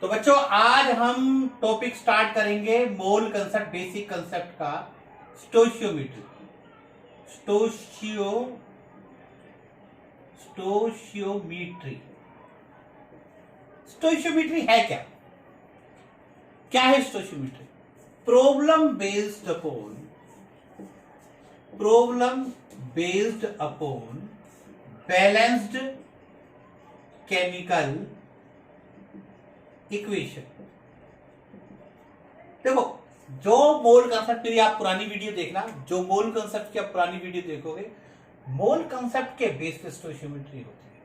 तो बच्चों आज हम टॉपिक स्टार्ट करेंगे मोल कंसेप्ट, बेसिक कंसेप्ट का स्टोशियोमेट्री। स्टोशियोमेट्री स्टोशियोमेट्री है क्या? क्या है stoichiometry? Problem based upon balanced chemical equation. देखो, जो मोल कंसेप्ट के लिए आप पुरानी वीडियो देखना, जो मोल कंसेप्ट की आप पुरानी वीडियो देखोगे, मोल कंसेप्ट के बेस पे स्टोशियोमेट्री होती है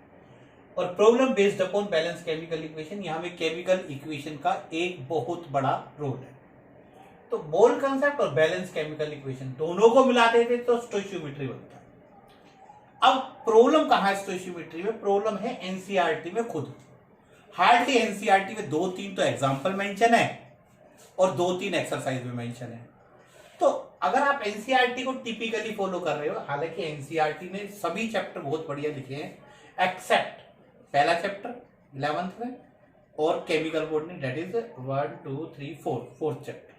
और problem based upon balance chemical equation, यहां में केमिकल इक्वेशन का एक बहुत बड़ा रोल है। तो मोल कंसेप्ट और बैलेंस केमिकल इक्वेशन दोनों को मिला देते तो स्टोशियोमेट्री बनता है। अब प्रॉब्लम कहां है स्टोशियोमेट्री में? प्रॉब्लम है एनसीईआरटी में खुद। हार्डली एनसीईआरटी में 2-3 तो एग्जाम्पल मेंशन है और 2-3 एक्सरसाइज में मेंशन है। तो अगर आप एनसीईआरटी को टिपिकली फॉलो कर रहे हो, हालांकि एनसीईआरटी ने सभी चैप्टर बहुत बढ़िया लिखे हैं एक्सेप्ट पहला चैप्टर 11th में और केमिकल बोर्ड ने डेट इज 1 2 3 4 फोर्थ चैप्टर।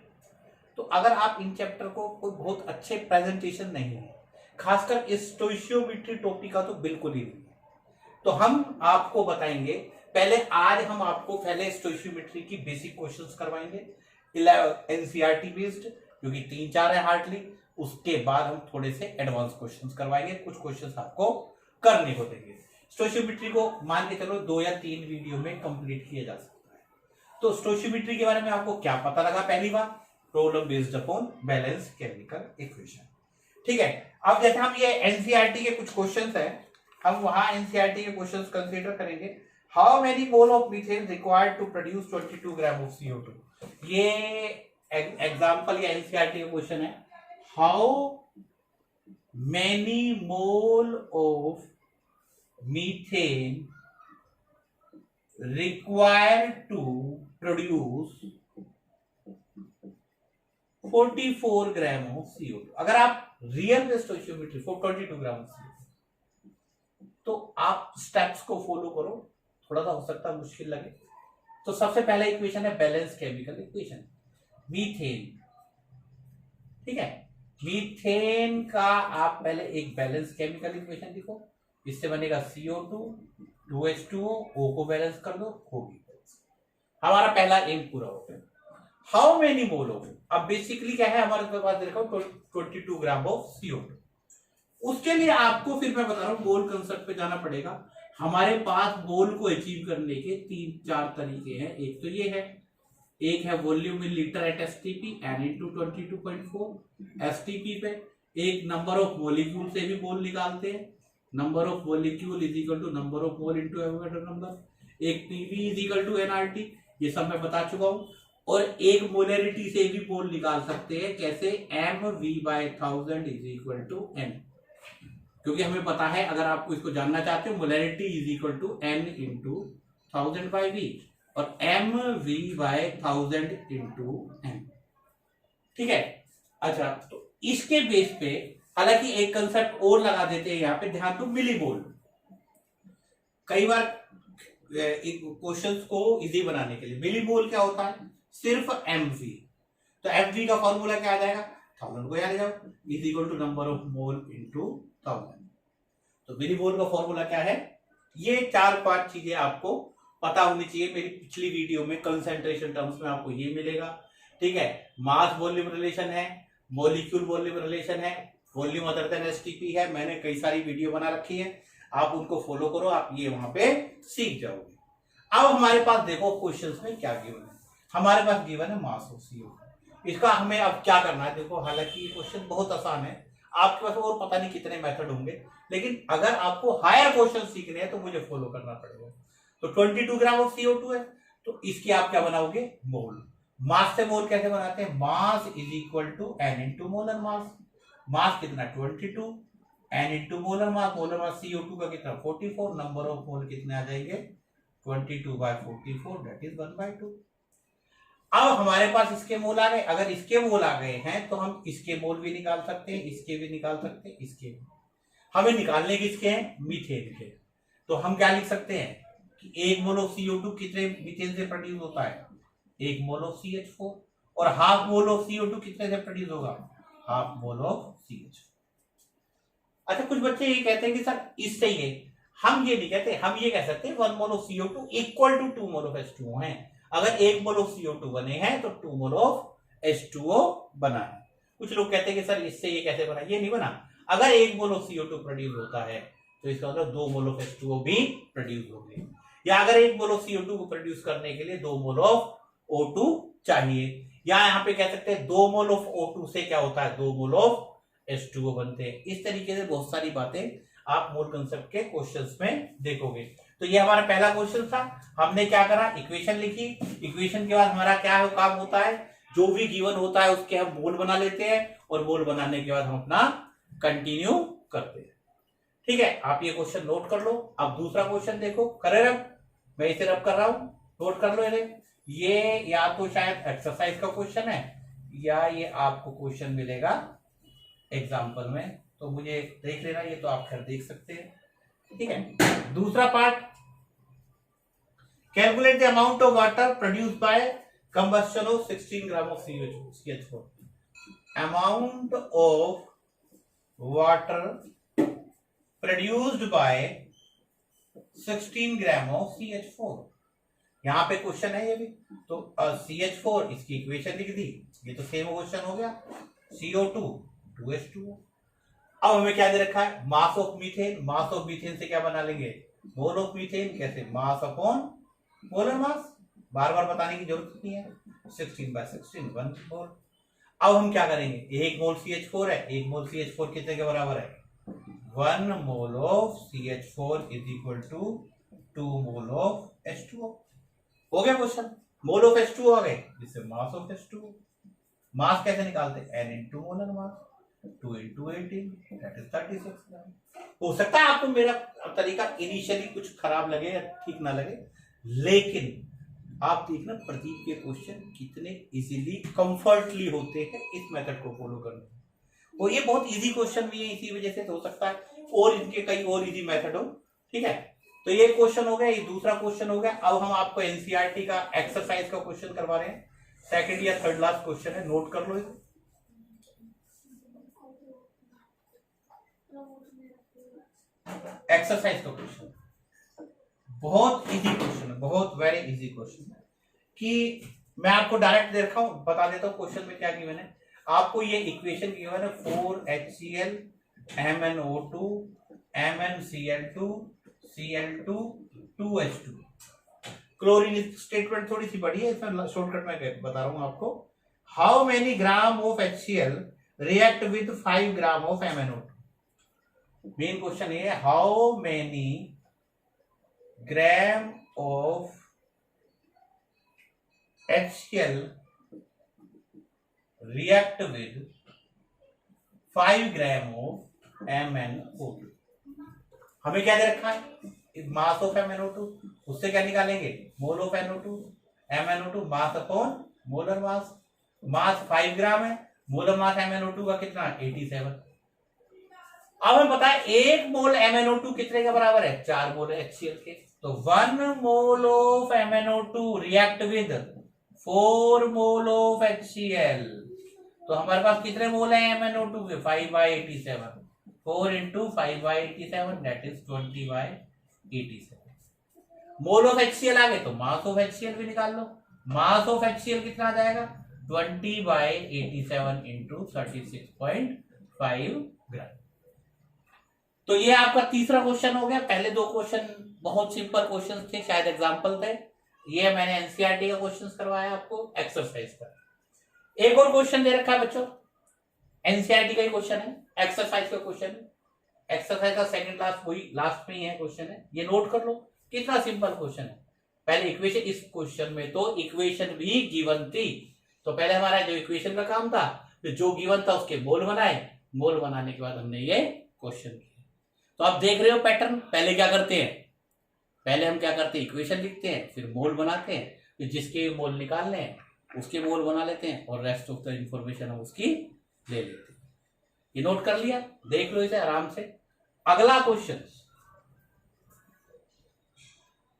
तो अगर आप इन चैप्टर को कोई बहुत अच्छे प्रेजेंटेशन नहीं है, खासकर इस स्टोशियोमेट्री टॉपिक का तो बिल्कुल ही नहीं है। तो हम आपको बताएंगे, पहले आज हम आपको पहले स्टोशियोमेट्री की बेसिक क्वेश्चंस करवाएंगे एनसीईआरटी बेस्ड, जो कि 3-4 है हार्डली। उसके बाद हम थोड़े से एडवांस क्वेश्चंस करवाएंगे, कुछ क्वेश्चंस आपको करने को देंगे। स्टोशियोमेट्री को मान के चलो 2 या 3 वीडियो में कंप्लीट किया जा सकता है। तो स्टोशियोमेट्री के बारे में आपको क्या पता लगा? पहली बार problem based upon balance chemical equation, ठीक है। अब जैसे हम ये एनसीईआरटी के कुछ क्वेश्चंस हैं, हम वहां एनसीईआरटी के क्वेश्चंस कंसीडर करेंगे। How many mole of methane required to produce 22 gram of CO2? ये एग्जांपल या एनसीईआरटी का क्वेश्चन है। How many mole of methane required to produce 44 gram of CO2? अगर आप रियल में stoichiometry for 22 gram of CO2, तो आप steps को फॉलो करो, थोड़ा सा हो सकता है मुश्किल लगे। तो सबसे पहला इक्वेशन है बैलेंस केमिकल इक्वेशन, मीथेन, ठीक है। मीथेन का आप पहले एक बैलेंस केमिकल इक्वेशन लिखो। इससे बनेगा CO2 2H2O, O को बैलेंस कर दो, होगी। हमारा पहला एम पूरा हो गया। हाउ मेनी मोल ऑफ, अब बेसिकली क्या है हमारे पास, देखो 22 ग्राम ऑफ CO2। उसके लिए आपको फिर मैं बता रहा हूं मोल कंसेप्ट पे जाना पड़ेगा। हमारे पास मोल को अचीव करने के 3-4 तरीके हैं। एक तो ये है, एक है volume in litre at STP n into 22.4 STP पे। एक नंबर ऑफ मॉलिक्यूल से भी मोल निकालते हैं, number of molecule is equal to number of mole into Avogadro number. एक PV is equal to nRT, ये सब मैं बता चुका हूं। और एक मोलरिटी से भी मोल निकाल सकते हैं, कैसे? mV/1000 is equal to n, क्योंकि हमें पता है, अगर आपको इसको जानना चाहते हो, molarity is equal to n into 1000/V और mV/1000 इंटू n, ठीक है। अच्छा, तो इसके बेस पे हालांकि एक कंसेप्ट और लगा देते हैं यहाँ पे, ध्यान दो, मिलीमोल। कई बार क्वेश्चंस को इजी बनाने के लिए मिलीमोल क्या होता है? सिर्फ mv। तो mv का फॉर्मूला क्या आ जाएगा? 1000 को याद जाओ, is equal to number of mole into 1000। तो मिलीमोल का फॉर्मूला क्या है? ये 4-5 चीजें आपको पता होनी चाहिए। मेरी पिछली वीडियो में कंसेंट्रेशन टर्म्स में आपको ये मिलेगा, ठीक है। मास वॉल्यूम रिलेशन है, मॉलिक्यूल वॉल्यूम रिलेशन है, वॉल्यूम अदर देन STP है। मैंने कई सारी वीडियो बना रखी है, आप उनको फॉलो करो, आप ये वहां पे सीख जाओगे। अब हमारे पास देखो क्वेश्चंस में क्या गिवन है। हमारे पास गिवन है मास ऑफ CO2। इसका हमें अब क्या करना है? देखो, हालांकि ये क्वेश्चन बहुत आसान है, आपके पास और पता नहीं कितने मेथड होंगे, लेकिन अगर आपको हायर क्वेश्चन सीखने हैं तो मुझे फॉलो करना पड़ेगा। तो 22 ग्राम ऑफ CO2 है, तो इसकी आप क्या बनाओगे? मोल। मास से मोल कैसे बनाते हैं? Mass is equal to n into molar mass. Mass कितना? 22, n into molar mass. Molar mass CO2 का कितना? 44। नंबर ऑफ मोल कितने आ जाएंगे? 22/44, दैट इज 1/2। अब हमारे पास इसके मोल आ गए। अगर इसके मोल आ गए हैं तो हम इसके मोल भी निकाल सकते हैं, इसके भी निकाल सकते हैं, इसके भी। हमें निकालने किसके हैं? मीथेन के। तो हम क्या लिख सकते हैं? कि 1 मोल ऑफ CO2 कितने मीथेन से प्रोड्यूस होता है? 1 मोल ऑफ CH4। और हाफ मोल ऑफ CO2 कितने से प्रोड्यूस होगा? Half mole of CH4। अच्छा, कुछ बच्चे ये कहते हैं कि सर इससे ही है। हम ये नहीं कहते, हम ये कह सकते हैं 1 mole of CO2 equal to 2 mole of H2O है। अगर 1 मोल ऑफ CO2 बने हैं तो 2 मोल ऑफ H2O बना है। कुछ लोग कहते हैं कि सर इससे ये कैसे बना? ये नहीं बना। अगर 1 मोल ऑफ CO2 प्रोड्यूस होता है तो इसका मतलब 2 मोल ऑफ H2O भी प्रोड्यूस हो गए, या अगर 1 मोल ऑफ CO2 को प्रोड्यूस करने के लिए 2 मोल ऑफ O2 चाहिए, या यहाँ पे कह सकते हैं 2 मोल ऑफ O2 से क्या होता है? 2 मोल ऑफ H2O बनते हैं। इस तरीके से बहुत सारी बातें आप मोल कंसेप्ट के क्वेश्चंस में देखोगे। तो ये हमारा पहला क्वेश्चन था। हमने क्या करा? इक्वेशन लिखी। इक्वेशन के बाद हमारा क्या काम होता है? जो भी गिवन होता है उसके हम मोल बना लेते हैं, और मोल बनाने के बाद हम अपना कंटिन्यू करते हैं। ठीक है, आप ये क्वेश्चन नोट कर लो। अब दूसरा क्वेश्चन देखो, करे रब, मैं इसे रब कर रहा हूं, नोट कर लो इन्हें। ये या तो शायद एक्सरसाइज का क्वेश्चन है, या ये आपको क्वेश्चन मिलेगा एग्जाम्पल में, तो मुझे देख लेना। ये तो आप खैर देख सकते हैं। ठीक है, दूसरा part, calculate the amount of water produce by combustion of 16 gram of CH4। Amount of water produced by 16 gram of CH4। यहां पे क्वेश्चन है ये भी, तो CH4 इसकी इक्वेशन लिख दी, ये तो सेम क्वेश्चन हो गया। CO2 2H2O। अब हमें क्या दे रखा है? Mass of methane. Mass of methane से क्या बना लेंगे? Mole of methane. कैसे? मास अपॉन मोलर मास। बार बार बताने की जरूरत नहीं है। 16/16 1 मोल। अब हम क्या करेंगे? 1 मोल CH4 है, 1 मोल CH4 कितने के बराबर है? 1 mole of CH4 is equal to 2 mole of H2O। हो गया क्वेश्चन। मोल ऑफ H2O आ गए, जिससे मास ऑफ H2O। मास कैसे निकालते? n into molar mass, 2 into 18 that is 36। हो सकता है आपको मेरा तरीका इनिशियली कुछ खराब लगे या ठीक ना लगे, लेकिन आप देखना प्रदीप के क्वेश्चन कितने इजीली कंफर्टली होते हैं इस मेथड को फॉलो करने। और ये बहुत इजी क्वेश्चन भी है, इसी वजह से हो सकता है और इनके कई और इजी मेथड हो। ठीक है, तो ये क्वेश्चन हो गया, ये दूसरा क्वेश्चन हो गया। अब हम आपको एनसीईआरटी का एक्सरसाइज का क्वेश्चन करवा रहे हैं। सेकंड या थर्ड लास्ट क्वेश्चन है, नोट कर लो इसे। एक्सरसाइज का क्वेश्चन बहुत इजी क्वेश्चन है, बहुत वेरी इजी क्वेश्चन है। कि मैं आपको डायरेक्ट दे रखा हूं, बता देता हूं क्वेश्चन में क्या गिवन है। आपको ये इक्वेशन गिवन है 4HCl MnO2 MnCl2 Cl2 2H2। Chlorine statement थोड़ी सी बड़ी है, इसमें शॉर्टकट में बता रहा हूं आपको। How many gram of HCl react with 5 gram of MnO2। Main question ये है, how many gram of HCl react with 5 gram of MnO2। हमें क्या दे रखा है? मास ऑफ MnO2, उससे क्या निकालेंगे? Mole of NO2। MnO2 mass upon molar mass. Mass 5 gram है, मोलर मास MnO2 का कितना? 87। अब हमें पता है 1 मोल MnO2 कितने के बराबर है? 4 मोल HCl के। तो 1 mole of MnO2 react with 4 mole of HCl। तो हमारे पास कितने मोल है MnO2 के? 5/87। 4 into 5/87 that is 20/87। Mole of HCl आ गए तो मास ऑफ HCl भी निकाल लो। मास ऑफ HCl कितना आ जाएगा? 20/87 इंटू 36.5 ग्राम। तो ये आपका तीसरा क्वेश्चन हो गया। पहले दो क्वेश्चन बहुत सिंपल क्वेश्चन थे, शायद एग्जाम्पल थे। ये मैंने एनसीईआरटी का क्वेश्चन करवाया आपको एक्सरसाइज का। एक और क्वेश्चन दे रखा है बच्चों, एनसीईआरटी का ही क्वेश्चन है, एक्सरसाइज का क्वेश्चन है। एक्सरसाइज का सेकंड लास्ट वही लास्ट में ही है क्वेश्चन है, ये नोट कर लो कितना सिंपल क्वेश्चन है। पहले इक्वेशन, इस क्वेश्चन में तो इक्वेशन भी गिवन थी, तो पहले हमारा जो इक्वेशन का काम था, तो जो गिवन था उसके मोल बनाए, मोल बनाने के बाद हमने ये क्वेश्चन किया। तो आप देख रहे हो पैटर्न। पहले क्या करते हैं? पहले हम क्या करते हैं? इक्वेशन लिखते हैं, फिर मोल बनाते हैं, फिर जिसके मोल निकालने हैं उसके मोल बना लेते हैं, और रेस्ट ऑफ द इंफॉर्मेशन हम उसकी ले लेते हैं। ये नोट कर लिया, देख लो इसे आराम से। अगला क्वेश्चन,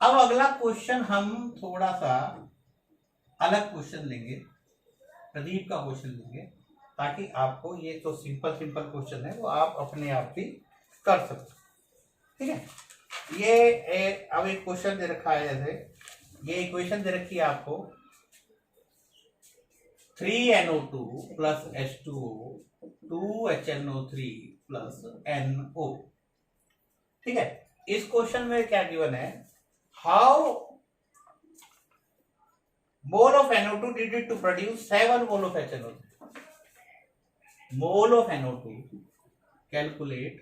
अब अगला क्वेश्चन हम थोड़ा सा अलग क्वेश्चन लेंगे, प्रदीप का क्वेश्चन लेंगे, ताकि आपको ये तो सिंपल क्वेश्चन है वो आप अपने आप भी कर सकते, ठीक है। ये अब एक क्वेश्चन दे रखा है, जैसे ये इक्वेशन दे रखी है आपको 3NO2 plus H2O 2HNO3 plus NO, ठीक है। इस क्वेश्चन में क्या गिवन है, how mole of NO2 needed to produce 7 mole of HNO3. Mole of NO2, calculate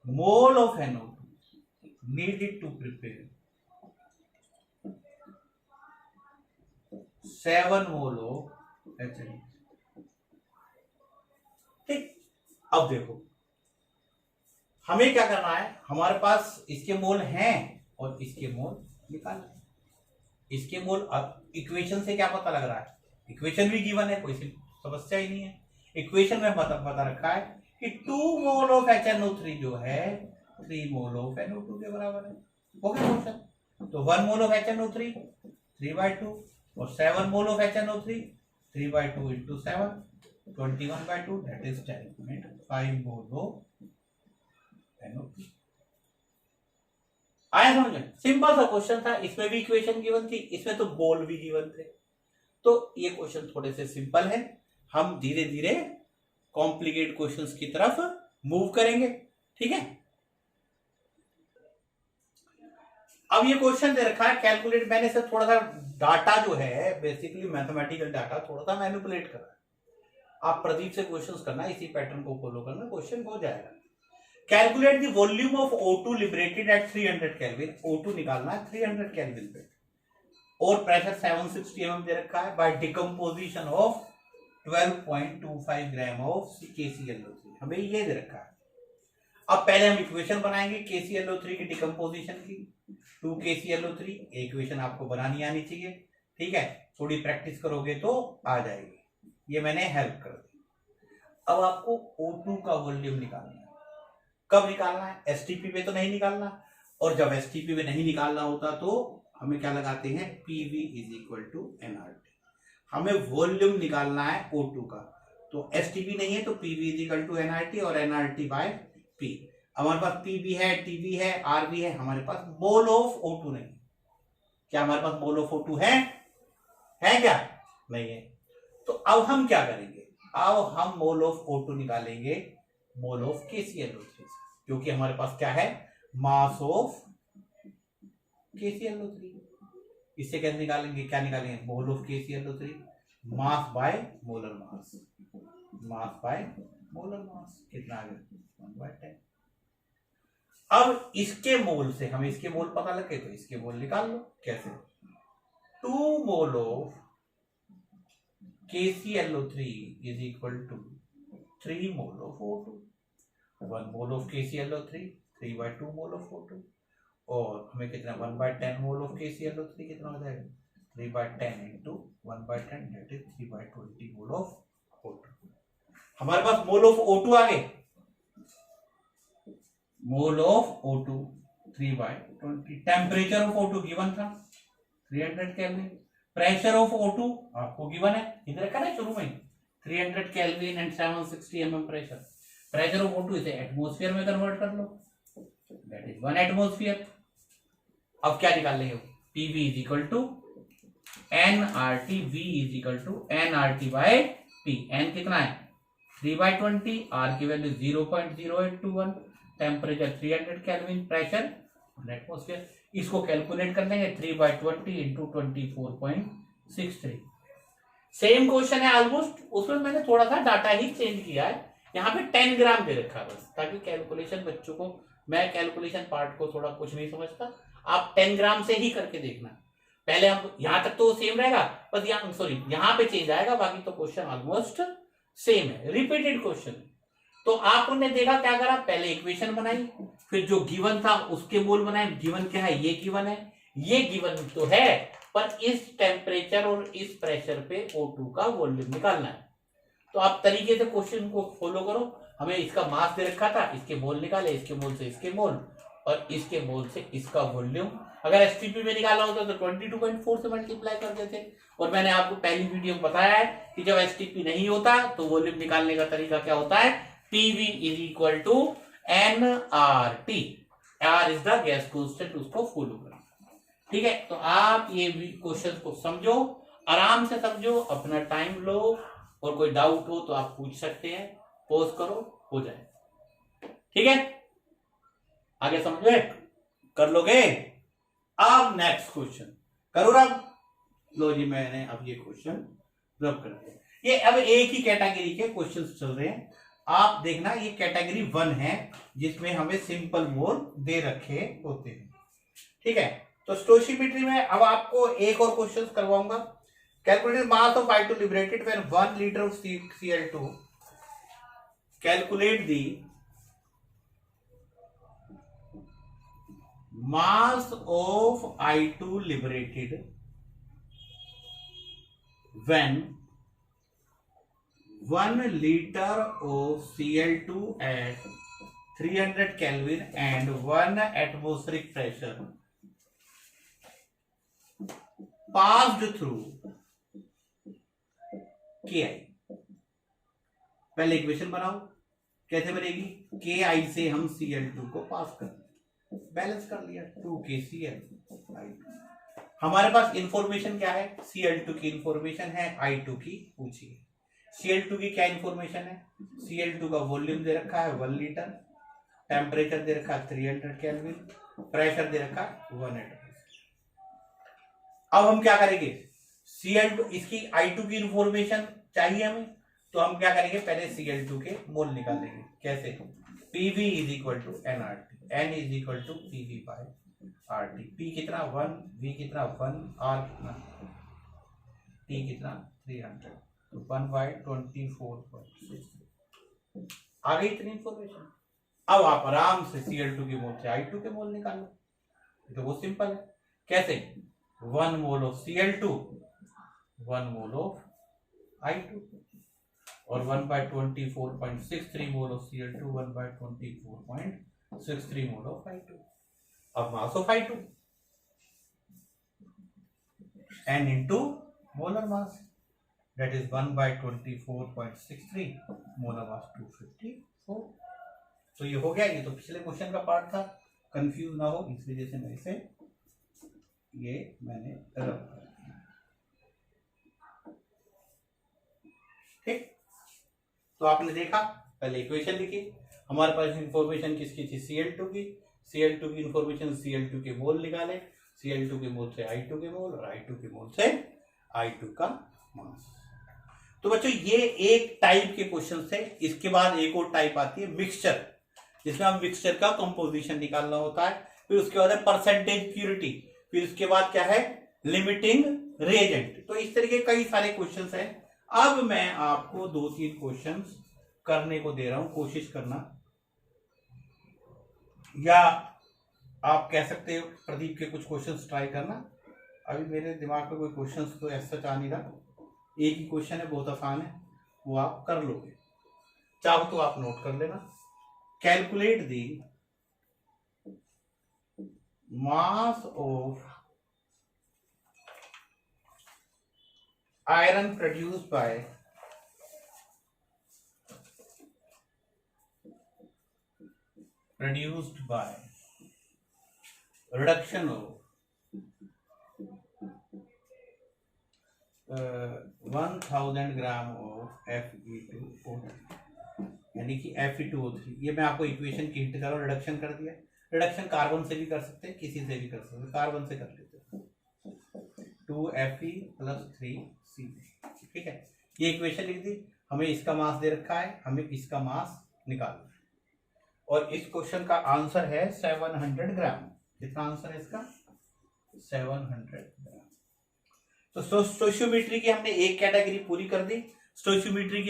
mole of NO2 needed to prepare 7 mole of HNO3. ठीक, अब देखो हमें क्या करना है, हमारे पास इसके मोल हैं और इसके मोल निकालना है। इसके मोल इक्वेशन से क्या पता लग रहा है, इक्वेशन भी गिवन है, कोई समस्या ही नहीं है। इक्वेशन में पता रखा है कि 2 मोल ऑफ HNO3 जो है 3 मोल ऑफ NO2 के बराबर है। हो गया क्वेश्चन। तो 1 मोल ऑफ HNO3 3/2 और 7 mole of HNO3 3/2 into 7 21/2, that is 10.5 mole of NO3। आया समझ में? सिंपल सा क्वेश्चन था, इसमें भी इक्वेशन गिवन थी, इसमें तो बोल भी गिवन थे। तो ये क्वेश्चन थोड़े से सिंपल है, हम धीरे धीरे कॉम्प्लिकेट क्वेश्चंस की तरफ मूव करेंगे, ठीक है। अब ये क्वेश्चन दे रखा है कैलकुलेट, मैंने से थोड़ा सा डाटा जो है बेसिकली मैथमेटिकल डाटा थोड़ा सा मैनिपुलेट कर रहा है। आप प्रदीप से क्वेश्चंस करना, इसी पैटर्न को फॉलो करना, क्वेश्चन हो जाएगा। Calculate the volume of O2 liberated at 300 kelvin. O2 निकालना है 300 केल्विन पे, और प्रेशर 760 mm दे रखा है by decomposition of 12.25 gram of KClO3, हमें ये दे रखा है। अब पहले हम इक्वेशन बनाएंगे KClO3 की डिकम्पोजिशन की। 2 KClO3 इक्वेशन आपको बनानी आनी चाहिए, ठीक है। थोड़ी प्रैक्टिस करोगे तो आ जाएगी, ये मैंने हेल्प कर दी। अब आपको O2 का वॉल्यूम निकालना है। कब निकालना है, STP पे तो नहीं निकालना, और जब STP पे नहीं निकालना होता तो हमें क्या लगाते हैं, PV is equal to NRT। हमें वॉल्यूम निकालना है O2 का, तो STP नहीं है तो PV is equal to NRT और NRT बाय P। हमारे पास PV है, TV है, RV है, हमारे पास मोल ऑफ O2 नहीं। क्या हमारे पास मोल ऑफ O2 है क्या? नहीं है। तो अब हम क्या करेंगे, अब हम मोल ऑफ O2 निकालेंगे मोल ऑफ KClO3, क्योंकि हमारे पास क्या है, मास ऑफ KClO3। इससे कैसे निकालेंगे, क्या निकालेंगे, mole of KClO3 mass by molar mass, mass by molar mass कितना आ गया 1/10। अब इसके मोल से हमें इसके मोल पता लगे तो इसके मोल निकाल लो। कैसे, 2 mole of KClO3 is equal to 3 mole of O2। 1 mole of KClO3 3/2 mole of O2, और हमें कितना 1/10 मोल ऑफ KClO3 कितना हो जाएगा 3/10 into 1/10, that is 3/20 mole of O2। हमारे पास मोल ऑफ O2 आ गए, मोल of O2 3/20। Temperature of O2 given था 300 kelvin. Pressure of O2 आपको गिवन है, इधर रखा ना शुरू में 300 kelvin and 760 mm pressure. Pressure of O2 इसे एटमॉस्फेयर में कन्वर्ट कर लो, दैट इज 1 एटमॉस्फेयर। अब क्या निकाल लेंगे, PV is equal to NRT, V is equal to NRT by P। N कितना है 3/20, R की value 0.0821, temperature 300 kelvin, pressure 1 atmosphere. इसको कैलकुलेट कर लेंगे 3/20 इंटू 24.63। सेम क्वेश्चन है ऑलमोस्ट, उसमें मैंने थोड़ा सा डाटा ही चेंज किया है। यहाँ पे 10 ग्राम दे रखा है बस, ताकि कैलकुलेशन बच्चों को, मैं कैलकुलेशन पार्ट को थोड़ा कुछ नहीं समझता, आप 10 ग्राम से ही करके देखना। पहले हम यहां तक तो सेम रहेगा, बस यहाँ सॉरी यहाँ पे चेंज आएगा, बाकी तो क्वेश्चन ऑलमोस्ट सेम है, रिपीटेड क्वेश्चन। तो आपने देखा क्या करा, पहले इक्वेशन बनाई, फिर जो गिवन था उसके मोल बनाए। गिवन क्या है, ये गिवन है, ये गिवन तो है, पर इस टेम्परेचर और इस प्रेशर पे O2 का वॉल्यूम निकालना है। तो आप तरीके से क्वेश्चन को फॉलो करो। हमें इसका मास दे रखा था, इसके मोल निकाले, इसके मोल से इसके मोल, और इसके मोल से इसका वॉल्यूम। अगर एसटीपी में निकालना होता तो 22.4 से मल्टीप्लाई कर देते। और मैंने आपको पहली वीडियो में बताया है कि जब एसटीपी नहीं होता तो वॉल्यूम निकालने का तरीका क्या होता है, PV is equal to NRT, R is the gas constant, उसको फॉलो करो। ठीक है, तो आप ये क्वेश्चन को समझो, आराम से समझो, अपना टाइम लो, और कोई डाउट हो तो आप पूछ सकते हैं, पोज करो, हो जाए। ठीक है, आगे समझे, कर लोगे। अब नेक्स्ट क्वेश्चन करो रब। लो जी, मैंने अब ये क्वेश्चन रब कर दिया। ये अब एक ही कैटेगरी के क्वेश्चंस चल रहे हैं, आप देखना। ये कैटेगरी 1 है जिसमें हमें सिंपल मोल दे रखे होते हैं। ठीक है, तो स्टोइचियोमेट्री में अब आपको एक और क्वेश्चन करवाऊंगा। Calculate mass of I2 liberated when 1 litre of Cl2। Calculate the mass of I2 liberated when 1 liter of Cl2 at 300 Kelvin and 1 atmospheric pressure passed through Ki। पहले इक्वेशन बनाओ, कैसे बनेगी, Ki से हम Cl2 को पास कर balance कर लिया, 2KCl। हमारे पास इंफॉर्मेशन क्या है, Cl2 की इंफॉर्मेशन है, I2 की पूछिए। Cl2 की क्या इंफॉर्मेशन है, Cl2 का वॉल्यूम दे रखा है 1 लीटर, टेम्परेचर दे रखा है 300 केल्विन, प्रेशर दे रखा है 1 atmosphere। अब हम क्या करेंगे, Cl2 इसकी I2 की इंफॉर्मेशन चाहिए हमें, तो हम क्या करेंगे, पहले Cl2 के मोल निकालेंगे। कैसे, PV is equal to NRT, N is equal to PV by RT। P कितना 1, V कितना 1, R कितना, T कितना 300, तो 1 बाय 24.6। आ गई इतनी इंफॉर्मेशन। अब आप आराम से Cl2 के मोल से I2 के मोल निकालो, तो वो सिंपल है। कैसे, 1 mole of Cl2 1 mole of I2, और 1 by 24.63 mole of Cl2 1 by 24.63 mole of I2। अब mass of I2 n into molar mass, that is 1 by 24.63 molar mass 254। तो ये हो गया, ये तो पिछले क्वेश्चन का पार्ट था, कंफ्यूज ना हो इस वजह से मैं इसे मैंने रब कर दिया। ठीक, तो आपने देखा, पहले इक्वेशन लिखी, हमारे पास इंफॉर्मेशन किसकी थी, Cl2 की। Cl2 की इंफॉर्मेशन, Cl2 के मोल निकाले, Cl2 के मोल से I2 के मोल, और I2 के मोल से I2 का मास। तो बच्चों ये एक टाइप के क्वेश्चन थे। इसके बाद एक और टाइप आती है मिक्सचर, जिसमें हम मिक्सचर का कंपोजिशन निकालना होता है। फिर उसके बाद है परसेंटेज प्यूरिटी, फिर उसके बाद क्या है, लिमिटिंग रिएजेंट। तो इस तरीके कई सारे क्वेश्चंस हैं। अब मैं आपको 2-3 क्वेश्चंस करने को दे रहा हूं, कोशिश करना, या आप कह सकते हो प्रदीप के कुछ क्वेश्चंस ट्राई करना। अभी मेरे दिमाग में कोई क्वेश्चंस तो ऐसा आ नहीं रहा, एक ही क्वेश्चन है, बहुत आसान है, वो आप कर लोगे, चाहो तो आप नोट कर लेना। Calculate the mass of iron produced by reduction of 1000 gram of Fe2O3, यानी कि Fe2O3। ये मैं आपको इक्वेशन की हिंट कर रहा हूं, रिडक्शन कर दिया। रिडक्शन कार्बन से भी कर सकते हैं, किसी से भी कर सकते हैं, कार्बन से कर लेते हैं, 2Fe + 3C। ठीक है, ये इक्वेशन लिख दी, हमें इसका मास दे रखा है, हमें इसका मास निकालना है, और इस क्वेश्चन का आंसर है 700 ग्राम। कितना आंसर है इसका, 700 ग्राम। तो स्टोइचियोमेट्री की हमने एक कैटेगरी पूरी कर दी। स्टोइचियोमेट्री की